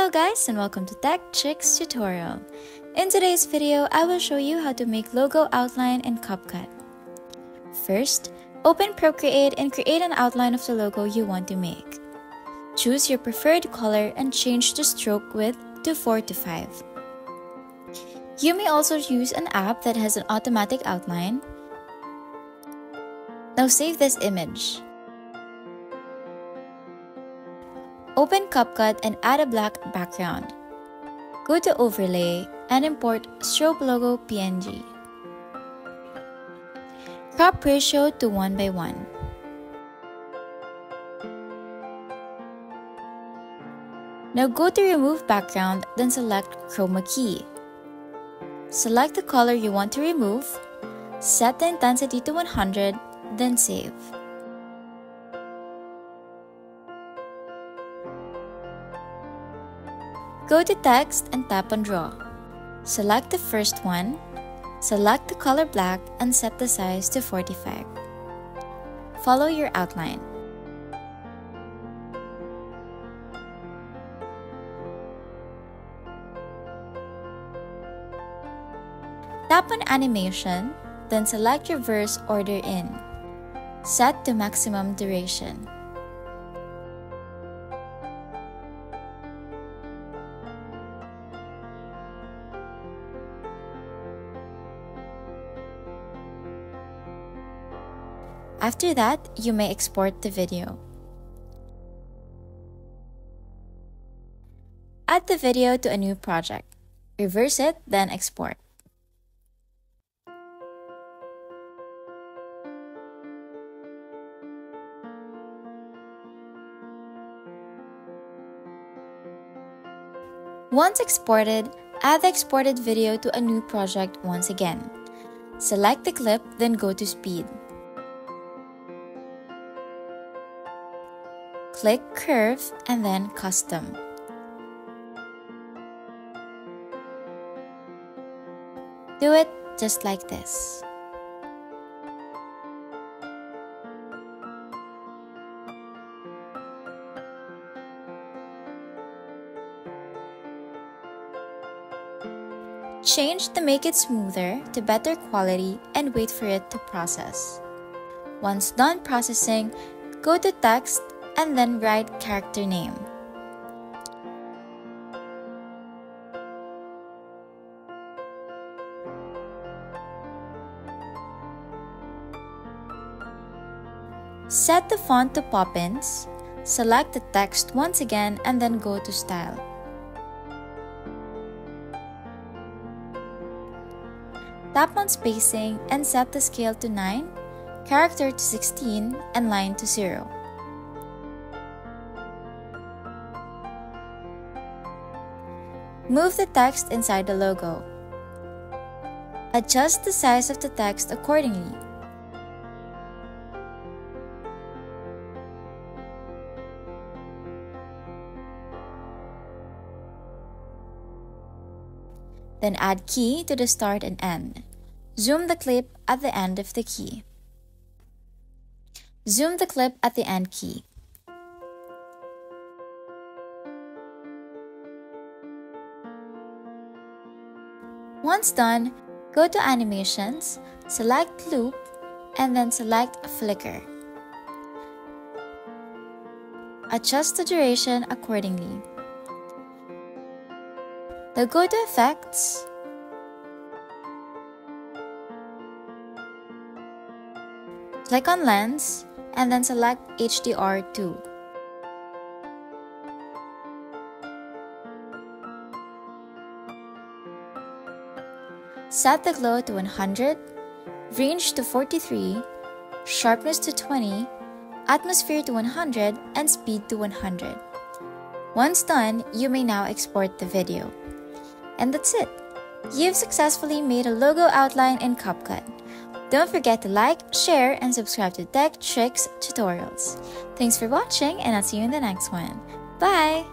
Hello guys and welcome to Tech Chicks tutorial. In today's video, I will show you how to make logo outline in Capcut. First, open Procreate and create an outline of the logo you want to make. Choose your preferred color and change the stroke width to 4 to 5. You may also use an app that has an automatic outline. Now save this image. Open Capcut and add a black background. Go to Overlay and import Strobe Logo PNG. Crop ratio to 1:1. Now go to Remove Background, then select Chroma Key. Select the color you want to remove, set the intensity to 100, then save. Go to Text and tap on Draw. Select the first one, select the color black and set the size to 45. Follow your outline. Tap on Animation, then select Reverse Order In. Set to maximum duration. After that, you may export the video. Add the video to a new project. Reverse it, then export. Once exported, add the exported video to a new project once again. Select the clip, then go to Speed. Click Curve and then Custom. Do it just like this. Change to make it smoother to better quality and wait for it to process. Once done processing, go to Text and then write character name. Set the font to Poppins, select the text once again and then go to Style. Tap on Spacing and set the scale to 9, character to 16, and line to 0. Move the text inside the logo. Adjust the size of the text accordingly. Then add key to the start and end. Zoom the clip at the end of the key. Zoom the clip at the end key. Once done, go to Animations, select Loop, and then select Flicker. Adjust the duration accordingly. Now go to Effects, click on Lens, and then select HDR2. Set the glow to 100, range to 43, sharpness to 20, atmosphere to 100, and speed to 100. Once done, you may now export the video. And that's it! You've successfully made a logo outline in Capcut. Don't forget to like, share, and subscribe to Tech Chicks tutorials. Thanks for watching, and I'll see you in the next one. Bye!